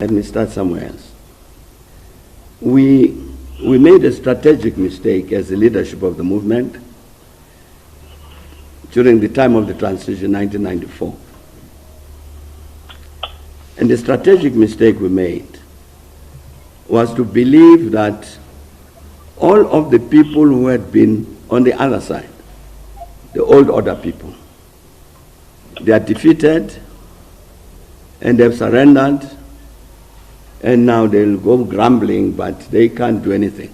Let me start somewhere else. We made a strategic mistake as the leadership of the movement during the time of the transition, 1994. And the strategic mistake we made was to believe that all of the people who had been on the other side, the old order people, they are defeated and they've surrendered, and now they'll go grumbling, but they can't do anything.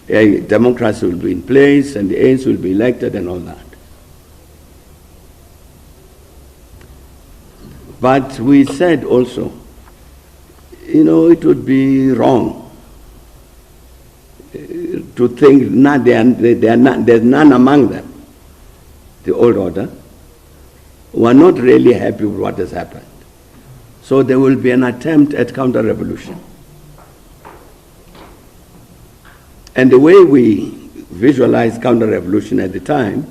Democracy will be in place and the ANC will be elected and all that. But we said also, it would be wrong to think there's none among them, the old order, who are not really happy with what has happened. So there will be an attempt at counter-revolution. And the way we visualized counter-revolution at the time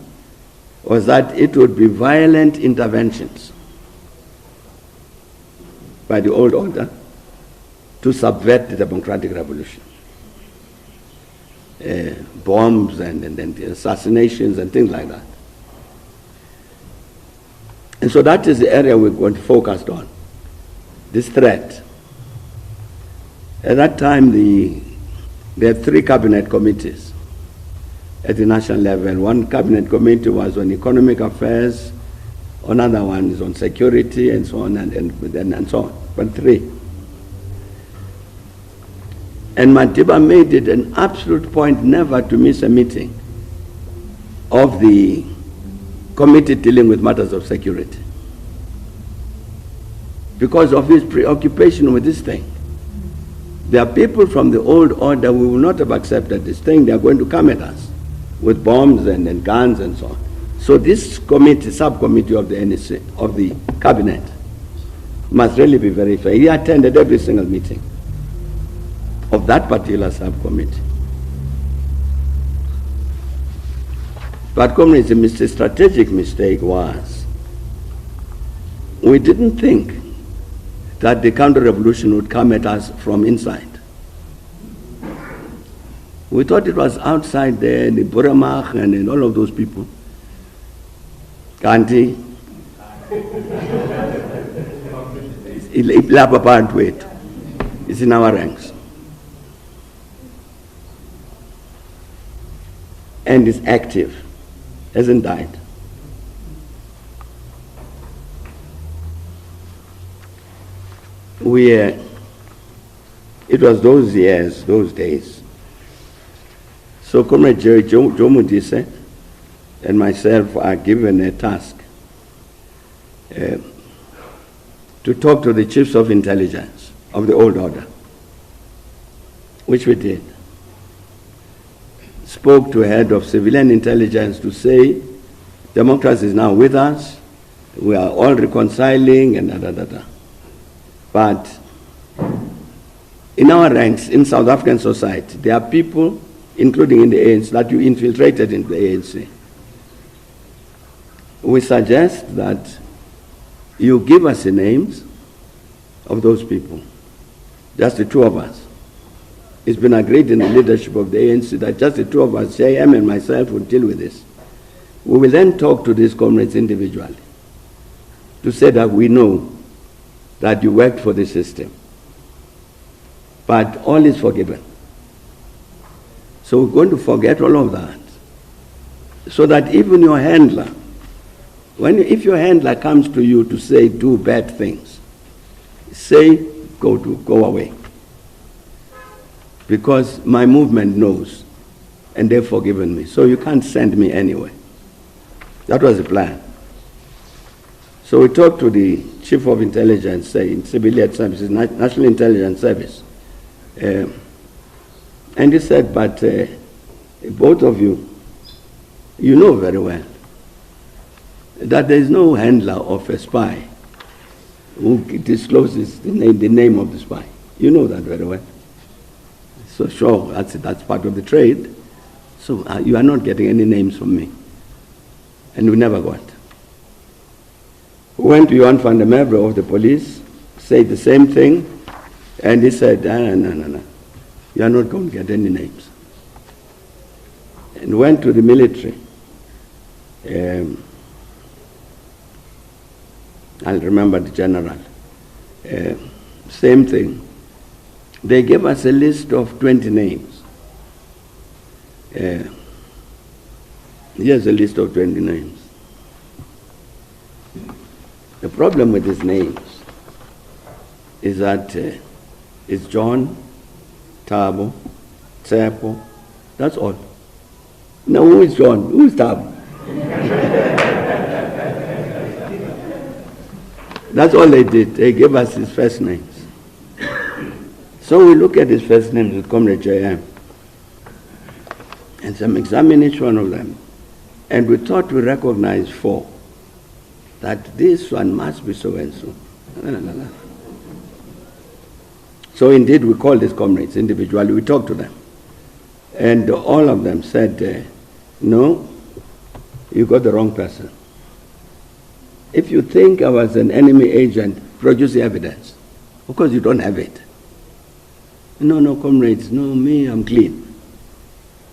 was that it would be violent interventions by the old order to subvert the democratic revolution. Bombs and assassinations and things like that. And so that is the area we're going to focus on. This threat. At that time, there were 3 cabinet committees at the national level. One cabinet committee was on economic affairs, another one is on security, and so on, and so on. But 3. And Madiba made it an absolute point never to miss a meeting of the committee dealing with matters of security, because of his preoccupation with this thing. There are people from the old order who will not have accepted this thing. They are going to come at us with bombs and guns and so on. So this committee, subcommittee of the NSA, of the cabinet, must really be very fair. He attended every single meeting of that particular subcommittee. But comrades, the strategic mistake was we didn't think that the counter-revolution would come at us from inside. We thought it was outside there, the Buramach and all of those people. Kanti. It's in our ranks. And is active, hasn't died. It was those years, those days. So Comrade Joe Mudise and myself are given a task to talk to the chiefs of intelligence of the old order, which we did. Spoke to head of civilian intelligence to say, democracy is now with us, we are all reconciling and da. But in our ranks, in South African society, there are people, including in the ANC, that you infiltrated into the ANC. We suggest that you give us the names of those people, just the 2 of us. It's been agreed in the leadership of the ANC that just the 2 of us, JM and myself, will deal with this. We will then talk to these comrades individually to say that we know that you worked for the system, but all is forgiven. So we're going to forget all of that, so that even your handler, if your handler comes to you to say do bad things, say go away, because my movement knows and they've forgiven me, so you can't send me anywhere. That was the plan. So we talked to the Chief of Intelligence, say, in Civilian Services, National Intelligence Service. And he said, but both of you, you know very well that there is no handler of a spy who discloses the name of the spy. You know that very well. So sure, that's part of the trade. So you are not getting any names from me. And we never got. Went to Johan van der Merwe of the police, said the same thing, And he said, no. You are not going to get any names. And went to the military. I'll remember the general. Same thing. They gave us a list of 20 names. Here's a list of 20 names. The problem with these names is that it's John, Thabo, Tsepo, that's all. Now who is John? Who is Thabo? That's all they did. They gave us his first names. So we look at his first names with Comrade J.M. and some examine each one of them. And we thought we recognized 4. That this one must be so and so. No. So indeed we called these comrades individually, we talked to them. And all of them said, no, you got the wrong person. If you think I was an enemy agent, produce the evidence. Of course you don't have it. No, comrades, no, me, I'm clean.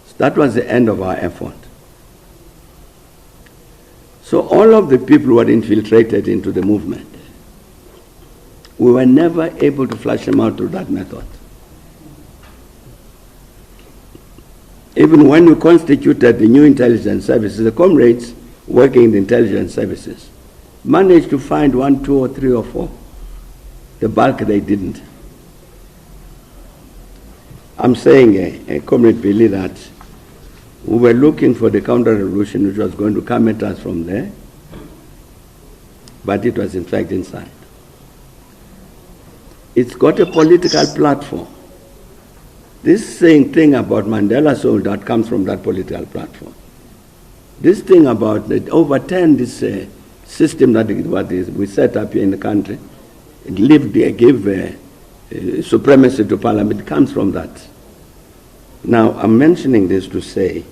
So that was the end of our effort. So all of the people who were infiltrated into the movement, we were never able to flush them out through that method. Even when we constituted the new intelligence services, the comrades working in the intelligence services managed to find 1, 2, or 3, or 4. The bulk they didn't. I'm saying, Comrade Billy, that we were looking for the counter-revolution which was going to come at us from there, but it was in fact inside. It's got a political platform. This same thing about Mandela sellout comes from that political platform. This thing about overturn this system that we set up here in the country, give supremacy to parliament, comes from that. Now, I'm mentioning this to say,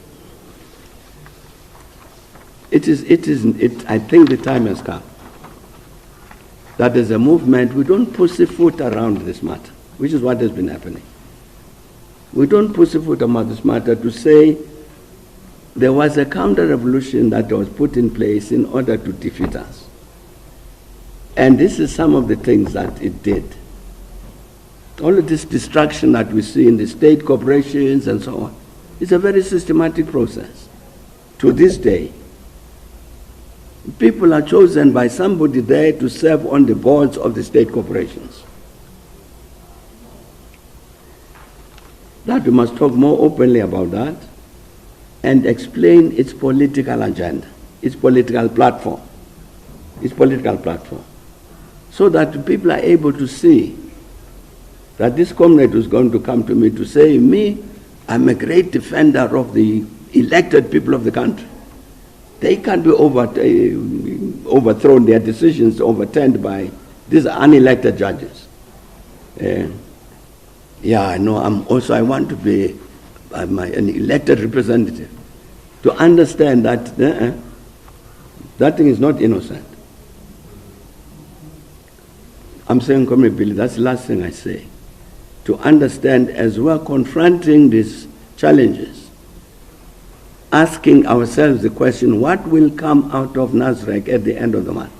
I think the time has come that as a movement, we don't pussyfoot around this matter, which is what has been happening. We don't pussyfoot around this matter to say there was a counter-revolution that was put in place in order to defeat us. And this is some of the things that it did. All of this destruction that we see in the state corporations and so on, is a very systematic process. To this day, people are chosen by somebody there to serve on the boards of the state corporations. That we must talk more openly about that and explain its political agenda, its political platform, so that people are able to see that this comrade was going to come to me to say, me, I'm a great defender of the elected people of the country. They can't be overthrown, their decisions overturned by these unelected judges. I know, I want to be an elected representative, to understand that that thing is not innocent. I'm saying, Comrade Billy, that's the last thing I say. To understand, as we're confronting these challenges, asking ourselves the question, what will come out of Nasrec at the end of the month?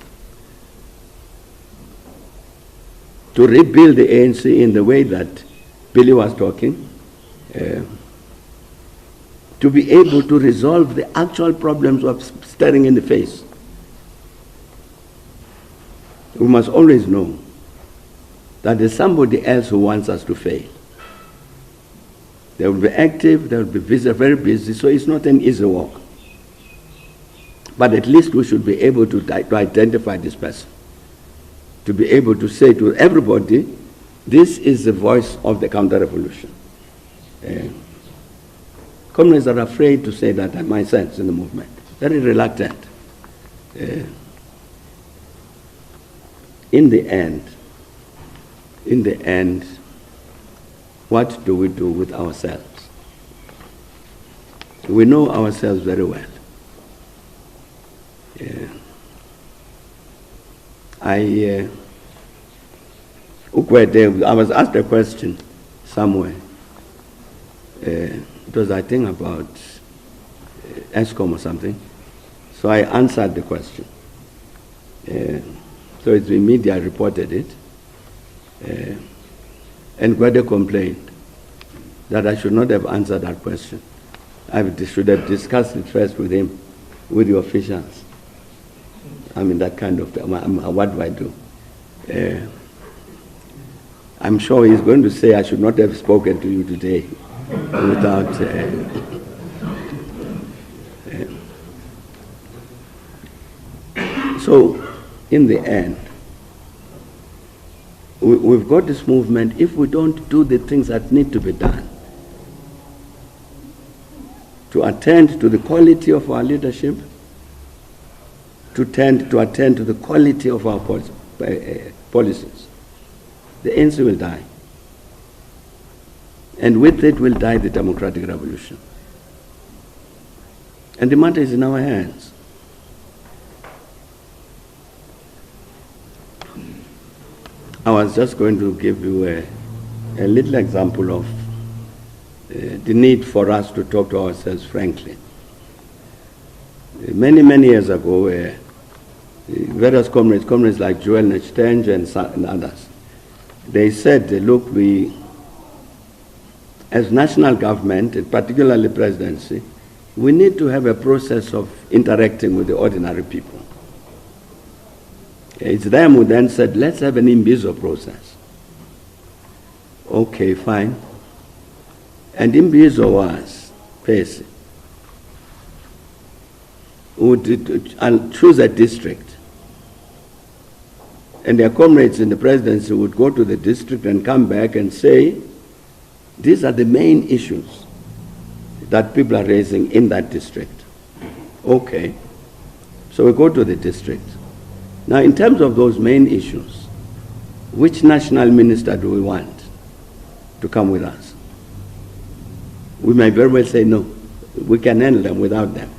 To rebuild the ANC in the way that Billy was talking, to be able to resolve the actual problems of staring in the face. We must always know that there's somebody else who wants us to fail. They will be active, they will be busy, very busy, so it's not an easy walk. But at least we should be able to identify this person, to be able to say to everybody, this is the voice of the counter-revolution. Communists are afraid to say that, in my sense, in the movement. Very reluctant. In the end, what do we do with ourselves? We know ourselves very well. I was asked a question somewhere. It was, I think, about ESCOM or something. So I answered the question. So it's the media reported it. And Gwede complained that I should not have answered that question. I should have discussed it first with him, with the officials. I mean, that kind of thing. What do I do? I'm sure he's going to say I should not have spoken to you today without... So, in the end, we've got this movement. If we don't do the things that need to be done to attend to the quality of our leadership, to attend to the quality of our policies, the ANC will die. And with it will die the democratic revolution. And the matter is in our hands. I was just going to give you a little example of the need for us to talk to ourselves frankly. Many, many years ago, various comrades like Joel Nechtenge and others, they said, look, we, as national government, and particularly presidency, we need to have a process of interacting with the ordinary people. It's them who then said, let's have an Imbizo process. Okay, fine. And Imbizo was, Pesi, would choose a district. And their comrades in the presidency would go to the district and come back and say, these are the main issues that people are raising in that district. Okay. So we go to the district. Now, in terms of those main issues, which national minister do we want to come with us? We may very well say, no, we can handle them without them.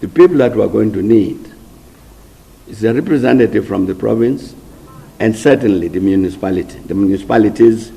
The people that we are going to need is a representative from the province and certainly the municipality. The municipalities